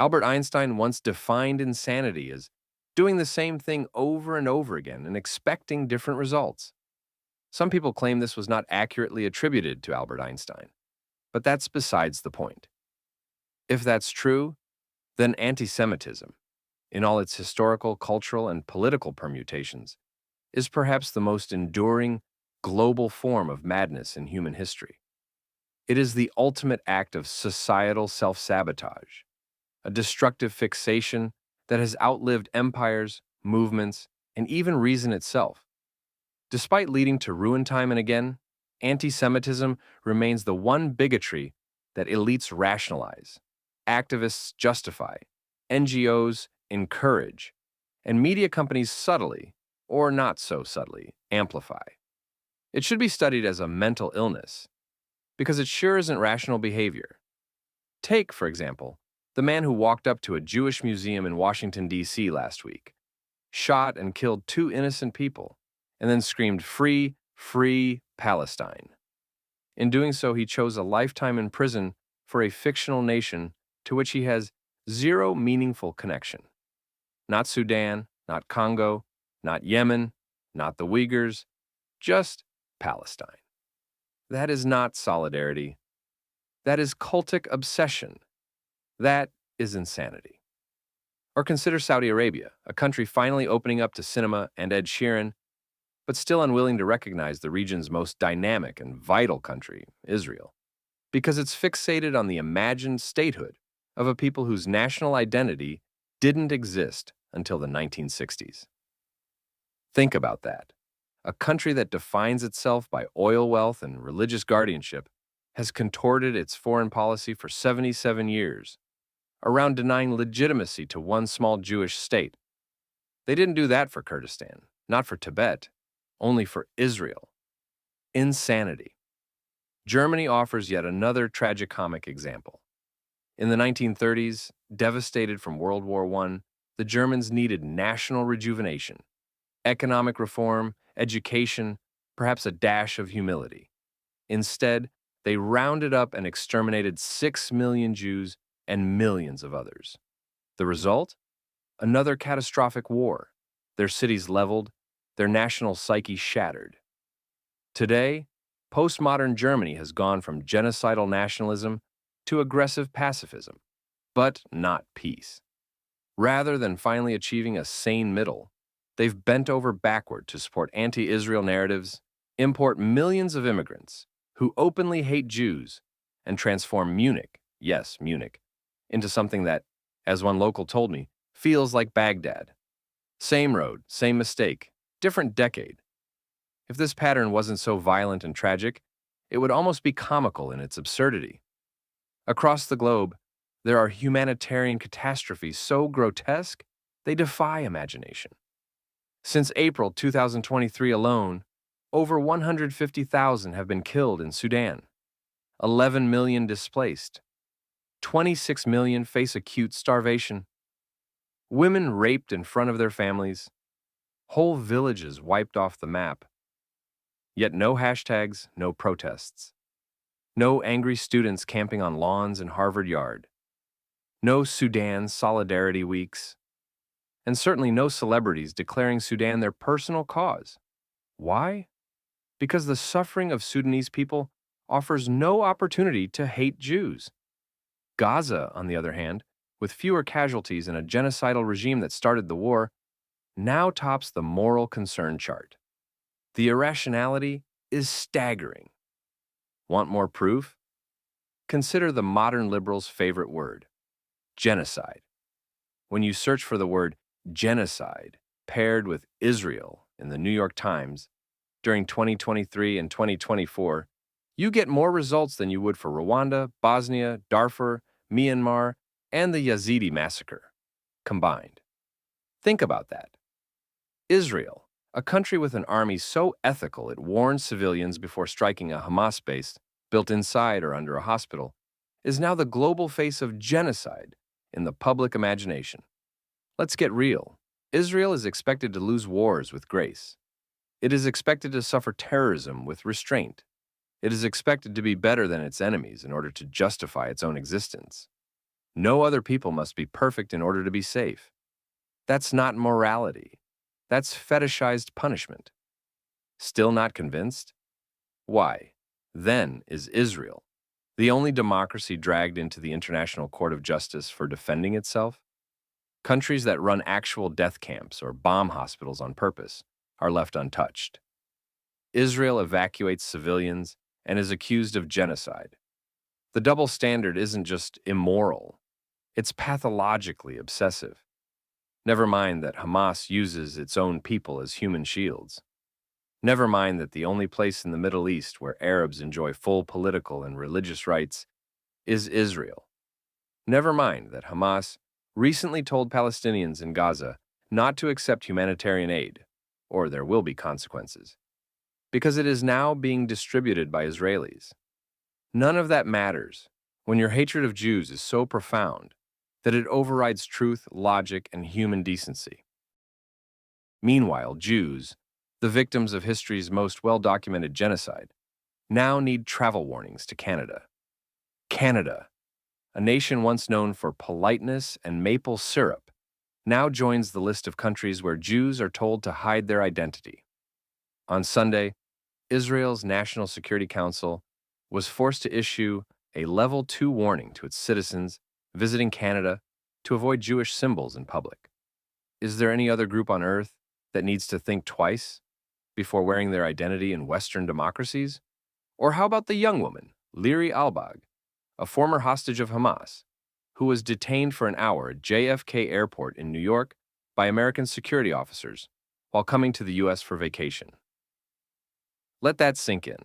Albert Einstein once defined insanity as doing the same thing over and over again and expecting different results. Some people claim this was not accurately attributed to Albert Einstein, but that's besides the point. If that's true, then antisemitism, in all its historical, cultural, and political permutations, is perhaps the most enduring, global form of madness in human history. It is the ultimate act of societal self-sabotage, a destructive fixation that has outlived empires, movements, and even reason itself. Despite leading to ruin time and again, anti-Semitism remains the one bigotry that elites rationalize, activists justify, NGOs encourage, and media companies subtly, or not so subtly, amplify. It should be studied as a mental illness, because it sure isn't rational behavior. Take, for example, the man who walked up to a Jewish museum in Washington, D.C. last week, shot and killed two innocent people, and then screamed, "Free, free Palestine." In doing so, he chose a lifetime in prison for a fictional nation to which he has zero meaningful connection. Not Sudan, not Congo, not Yemen, not the Uyghurs, just Palestine. That is not solidarity. That is cultic obsession. That is insanity. Or consider Saudi Arabia, a country finally opening up to cinema and Ed Sheeran, but still unwilling to recognize the region's most dynamic and vital country, Israel, because it's fixated on the imagined statehood of a people whose national identity didn't exist until the 1960s. Think about that. A country that defines itself by oil wealth and religious guardianship has contorted its foreign policy for 77 years, around denying legitimacy to one small Jewish state. They didn't do that for Kurdistan, not for Tibet, only for Israel. Insanity. Germany offers yet another tragicomic example. In the 1930s, devastated from World War I, the Germans needed national rejuvenation, economic reform, education, perhaps a dash of humility. Instead, they rounded up and exterminated 6 million Jews and millions of others. The result? Another catastrophic war, their cities leveled, their national psyche shattered. Today, postmodern Germany has gone from genocidal nationalism to aggressive pacifism, but not peace. Rather than finally achieving a sane middle, they've bent over backward to support anti-Israel narratives, import millions of immigrants who openly hate Jews, and transform Munich, yes, Munich, into something that, as one local told me, feels like Baghdad. Same road, same mistake, different decade. If this pattern wasn't so violent and tragic, it would almost be comical in its absurdity. Across the globe, there are humanitarian catastrophes so grotesque they defy imagination. Since April 2023 alone, over 150,000 have been killed in Sudan, 11 million displaced, 26 million face acute starvation, women raped in front of their families, whole villages wiped off the map. Yet no hashtags, no protests. No angry students camping on lawns in Harvard Yard. No Sudan Solidarity Weeks. And certainly no celebrities declaring Sudan their personal cause. Why? Because the suffering of Sudanese people offers no opportunity to hate Jews. Gaza, on the other hand, with fewer casualties and a genocidal regime that started the war, now tops the moral concern chart. The irrationality is staggering. Want more proof? Consider the modern liberals' favorite word, genocide. When you search for the word genocide paired with Israel in the New York Times during 2023 and 2024, you get more results than you would for Rwanda, Bosnia, Darfur, Myanmar, and the Yazidi massacre combined. Think about that. Israel, a country with an army so ethical it warns civilians before striking a Hamas base built inside or under a hospital, is now the global face of genocide in the public imagination. Let's get real. Israel is expected to lose wars with grace. It is expected to suffer terrorism with restraint. It is expected to be better than its enemies in order to justify its own existence. No other people must be perfect in order to be safe. That's not morality. That's fetishized punishment. Still not convinced? Why? Then is Israel, the only democracy dragged into the International Court of Justice for defending itself? Countries that run actual death camps or bomb hospitals on purpose are left untouched. Israel evacuates civilians and is accused of genocide. The double standard isn't just immoral, it's pathologically obsessive. Never mind that Hamas uses its own people as human shields. Never mind that the only place in the Middle East where Arabs enjoy full political and religious rights is Israel. Never mind that Hamas recently told Palestinians in Gaza not to accept humanitarian aid, or there will be consequences, because it is now being distributed by Israelis. None of that matters when your hatred of Jews is so profound that it overrides truth, logic, and human decency. Meanwhile, Jews, the victims of history's most well-documented genocide, now need travel warnings to Canada. Canada, a nation once known for politeness and maple syrup, now joins the list of countries where Jews are told to hide their identity. On Sunday, Israel's National Security Council was forced to issue a Level 2 warning to its citizens visiting Canada to avoid Jewish symbols in public. Is there any other group on earth that needs to think twice before wearing their identity in Western democracies? Or how about the young woman, Liri Albag, a former hostage of Hamas, who was detained for an hour at JFK Airport in New York by American security officers while coming to the U.S. for vacation? Let that sink in.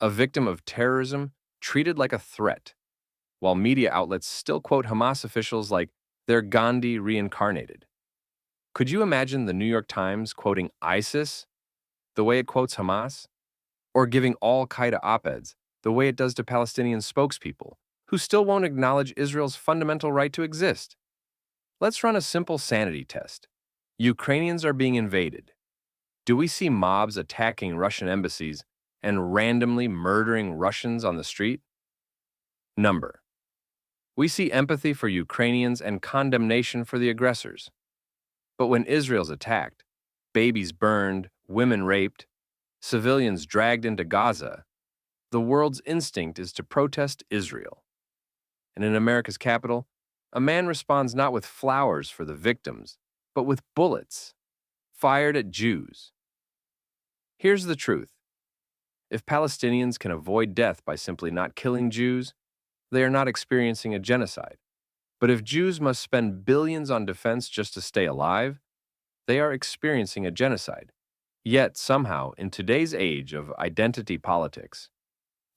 A victim of terrorism treated like a threat, while media outlets still quote Hamas officials like they're Gandhi reincarnated. Could you imagine the New York Times quoting ISIS the way it quotes Hamas? Or giving al-Qaeda op-eds the way it does to Palestinian spokespeople, who still won't acknowledge Israel's fundamental right to exist? Let's run a simple sanity test. Ukrainians are being invaded. Do we see mobs attacking Russian embassies and randomly murdering Russians on the street? Number. We see empathy for Ukrainians and condemnation for the aggressors. But when Israel's attacked, babies burned, women raped, civilians dragged into Gaza, the world's instinct is to protest Israel. And in America's capital, a man responds not with flowers for the victims, but with bullets fired at Jews. Here's the truth. If Palestinians can avoid death by simply not killing Jews, they are not experiencing a genocide. But if Jews must spend billions on defense just to stay alive, they are experiencing a genocide. Yet, somehow, in today's age of identity politics,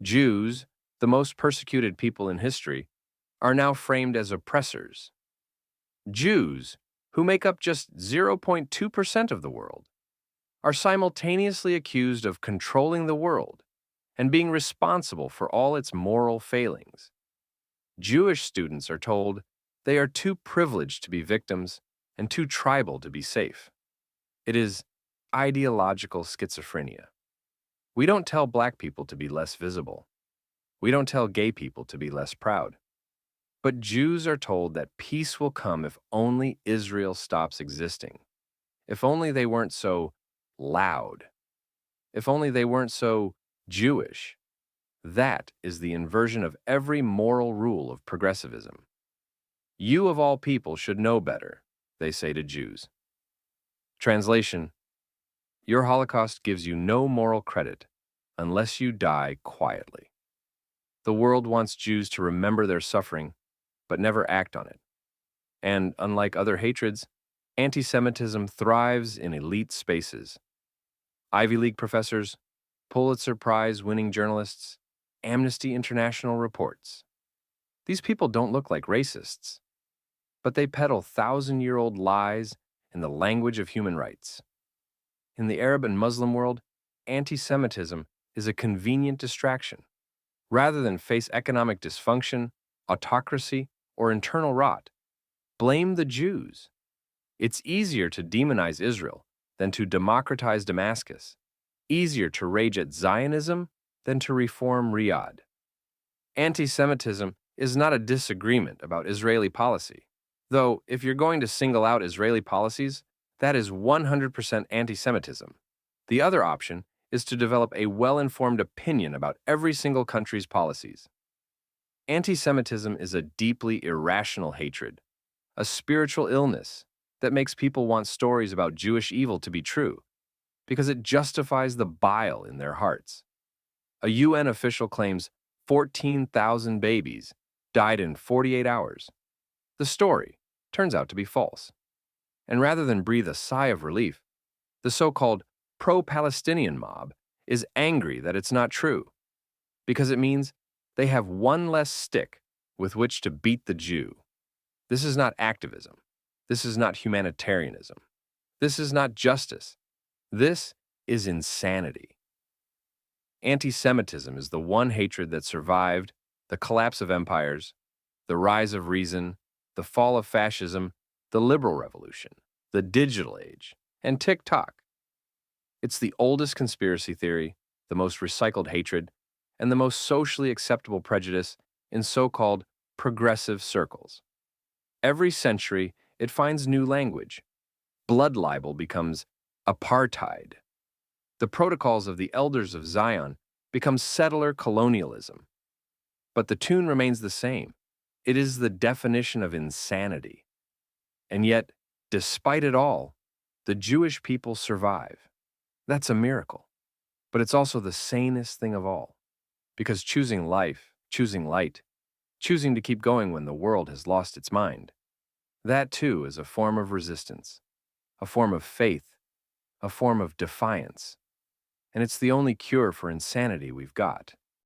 Jews, the most persecuted people in history, are now framed as oppressors. Jews, who make up just 0.2% of the world, are simultaneously accused of controlling the world and being responsible for all its moral failings. Jewish students are told they are too privileged to be victims and too tribal to be safe. It is ideological schizophrenia. We don't tell black people to be less visible. We don't tell gay people to be less proud. But Jews are told that peace will come if only Israel stops existing. If only they weren't so loud. If only they weren't so Jewish. That is the inversion of every moral rule of progressivism. You of all people should know better, they say to Jews. Translation: your Holocaust gives you no moral credit unless you die quietly. The world wants Jews to remember their suffering, but never act on it. And unlike other hatreds, antisemitism thrives in elite spaces. Ivy League professors, Pulitzer Prize-winning journalists, Amnesty International reports. These people don't look like racists, but they peddle thousand-year-old lies in the language of human rights. In the Arab and Muslim world, anti-Semitism is a convenient distraction. Rather than face economic dysfunction, autocracy, or internal rot, blame the Jews. It's easier to demonize Israel than to democratize Damascus, easier to rage at Zionism than to reform Riyadh. Anti-Semitism is not a disagreement about Israeli policy. Though, if you're going to single out Israeli policies, that is 100% anti-Semitism. The other option is to develop a well-informed opinion about every single country's policies. Anti-Semitism is a deeply irrational hatred, a spiritual illness that makes people want stories about Jewish evil to be true, because it justifies the bile in their hearts. A UN official claims 14,000 babies died in 48 hours. The story turns out to be false. And rather than breathe a sigh of relief, the so-called pro-Palestinian mob is angry that it's not true, because it means they have one less stick with which to beat the Jew. This is not activism. This is not humanitarianism. This is not justice. This is insanity. Anti-Semitism is the one hatred that survived the collapse of empires, the rise of reason, the fall of fascism, the liberal revolution, the digital age, and TikTok. It's the oldest conspiracy theory, the most recycled hatred, and the most socially acceptable prejudice in so-called progressive circles. Every century, it finds new language. Blood libel becomes apartheid. The protocols of the elders of Zion become settler colonialism. But the tune remains the same. It is the definition of insanity. And yet, despite it all, the Jewish people survive. That's a miracle. But it's also the sanest thing of all. Because choosing life, choosing light, choosing to keep going when the world has lost its mind, that too is a form of resistance, a form of faith, a form of defiance. And it's the only cure for insanity we've got.